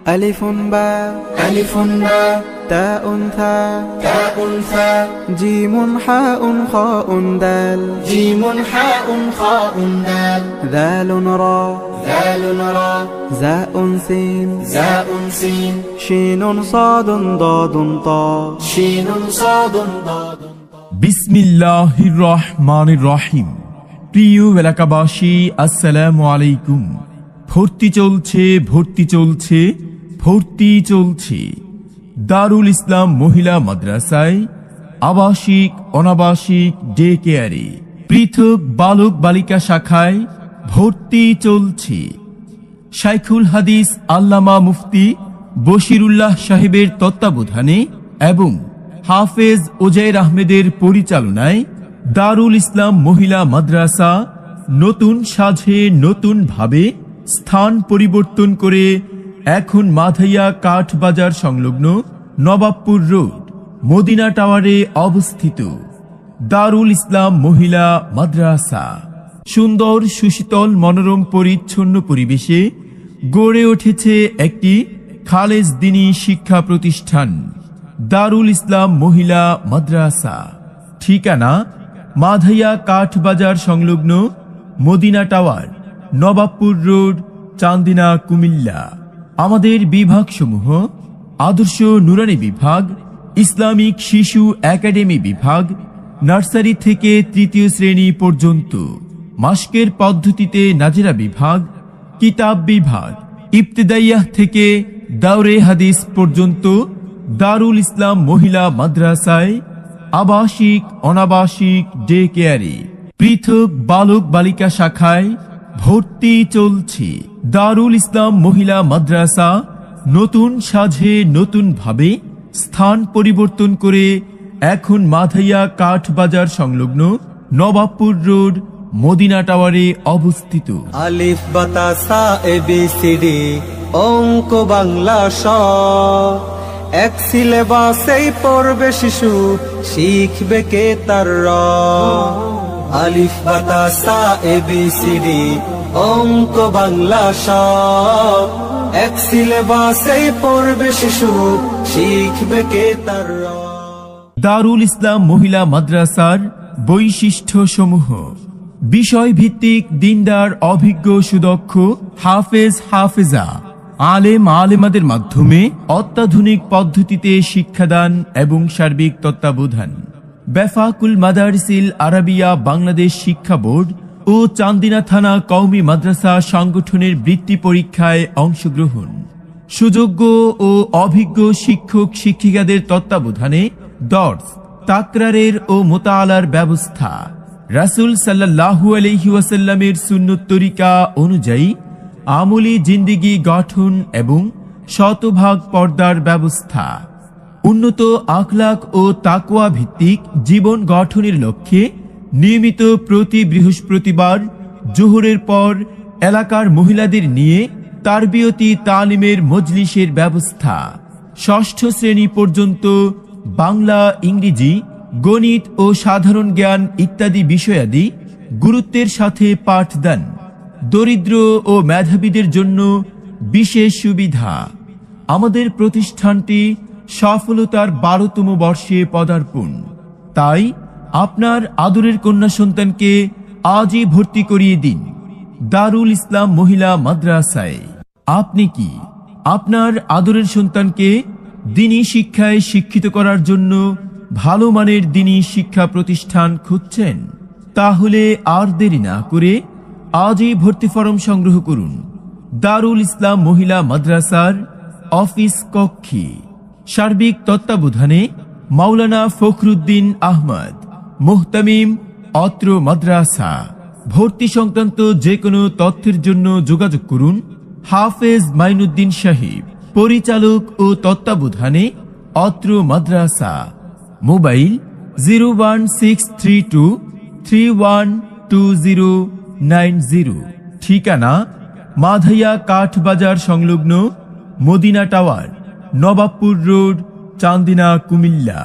ألف باء ألف باء تاء ثاء تاء ثاء جيم حاء خاء دال جيم حاء خاء دال ذال را ذال را زاء سين زاء سين شين صاد ضاد طاء شين صاد ضاد বিসমিল্লাহির রহমানির রহিম। প্রিয় এলাকাবাসী, আসসালামু আলাইকুম। ভর্তি চলছে ভর্তি চলছে ভর্তি চলছে দারুল ইসলাম মহিলা মাদ্রাসায়, আবাসিক অনাবাসিক ডে কেয়ারে, পৃথক বালক বালিকা শাখায় ভর্তি চলছে। শাইখুল হাদিস আল্লামা মুফতি বশিরুল্লাহ সাহেবের তত্ত্বাবধানে এবং হাফেজ ওজাইর আহমেদের পরিচালনায় দারুল ইসলাম মহিলা মাদ্রাসা নতুন সাজে নতুন ভাবে স্থান পরিবর্তন করে এখন মাধাইয়া কাঠ বাজার সংলগ্ন নবাবপুর রোড মদিনা টাওয়ারে অবস্থিত। দারুল ইসলাম মহিলা মাদ্রাসা সুন্দর সুশীতল মনোরম পরিচ্ছন্ন পরিবেশে গড়ে উঠেছে একটি খালেজ দ্বীনি শিক্ষা প্রতিষ্ঠান দারুল ইসলাম মহিলা মাদ্রাসা। ঠিকানা মাধাইয়া কাঠ বাজার সংলগ্ন মদিনা টাওয়ার, নবাবপুর রোড, চান্দিনা, কুমিল্লা। আমাদের বিভাগসমূহ: আদর্শ নুরানি বিভাগ, ইসলামিক শিশু একাডেমি বিভাগ, নার্সারি থেকে তৃতীয় শ্রেণী পর্যন্ত, মাসকের পদ্ধতিতে নাজিরা বিভাগ, কিতাব বিভাগ, ইবতেদাইয়াহ থেকে দাওরে হাদিস পর্যন্ত। দারুল ইসলাম মহিলা মাদ্রাসায় আবাসিক অনাবাসিক ডে কেয়ারে, পৃথক বালক বালিকা শাখায় ভর্তি চলছে। দারুল ইসলাম মহিলা মাদ্রাসা নতুন সাজে নতুন ভাবে স্থান পরিবর্তন করে এখন মাধাইয়া কাঠ বাজার সংলগ্ন নবাবপুর রোড মদিনা টাওয়ারে অবস্থিত। আলিফ বাতা সা এ বি সি ডি অঙ্ক বাংলা স, এক সিলেবাসেই পড়বে শিশু, শিখবে কে তার র। আলিফ বাতা সা এ বি সি ডি অঙ্ক বাংলা স, এক সিলেবাসেই পড়বে শিশু, শিখবে কে তার র। দারুল ইসলাম মহিলা মাদ্রাসার বৈশিষ্ট্য সমূহ: বিষয় ভিত্তিক দিনদার অভিজ্ঞ সুদক্ষ হাফেজ হাফেজা আলেম আলেমাদের মাধ্যমে অত্যাধুনিক পদ্ধতিতে শিক্ষাদান এবং সার্বিক তত্ত্বাবধান। বেফাকুল মাদারিসিল আরাবিয়া বাংলাদেশ শিক্ষা বোর্ড ও চান্দিনা থানা কওমি মাদ্রাসা সংগঠনের বৃত্তি পরীক্ষায় অংশগ্রহণ। সুযোগ্য ও অভিজ্ঞ শিক্ষক শিক্ষিকাদের তত্ত্বাবধানে দর্স, তাকরারের ও মোতালার ব্যবস্থা। রাসূল সাল্লাল্লাহু আলাইহি ওয়াসাল্লামের সুন্নত তরিকা অনুযায়ী আমলি জিন্দেগি গঠন এবং শতভাগ পর্দার ব্যবস্থা। উন্নত আখলাক ও তাকওয়া ভিত্তিক জীবন গঠনের লক্ষ্যে নিয়মিত প্রতি বৃহস্পতিবার জোহরের পর এলাকার মহিলাদের নিয়ে তারবিয়তি তালিমের মজলিসের ব্যবস্থা। ষষ্ঠ শ্রেণী পর্যন্ত বাংলা, ইংরেজি, গণিত ও সাধারণ জ্ঞান ইত্যাদি বিষয়াদি গুরুত্বের সাথে পাঠদান। দরিদ্র ও মেধাবীদের জন্য বিশেষ সুবিধা। আমাদের প্রতিষ্ঠানটি সফলতার 12তম বর্ষে পদার্পণ। তাই আপনার আদরের কন্যা সন্তানকে আজই ভর্তি করিয়ে দিন দারুল ইসলাম মহিলা মাদ্রাসায়। আপনি কি আপনার আদরের সন্তানকে দ্বীনি শিক্ষায় শিক্ষিত করার জন্য ভালো মানের দ্বীনি শিক্ষা প্রতিষ্ঠান খুঁজছেন? তাহলে আর দেরি না করে আজই ভর্তি ফরম সংগ্রহ করুন দারুল ইসলাম মহিলা মাদ্রাসার অফিস কক্ষে। সার্বিক তত্ত্বাবধানে মাওলানা ফখরুদ্দিন আহমদ, মুহতামিম অত্র মাদ্রাসা। ভর্তি সংক্রান্ত যে কোনো তথ্যের জন্য যোগাযোগ করুন হাফেজ মাইনুদ্দিন সাহেব, পরিচালক ও তত্ত্বাবধানে অত্র মাদ্রাসা। মোবাইল 01632312090। ঠিকানা মাধাইয়া কাঠ বাজার সংলগ্ন মদিনা টাওয়ার, নবাবপুর রোড, চান্দিনা, কুমিল্লা।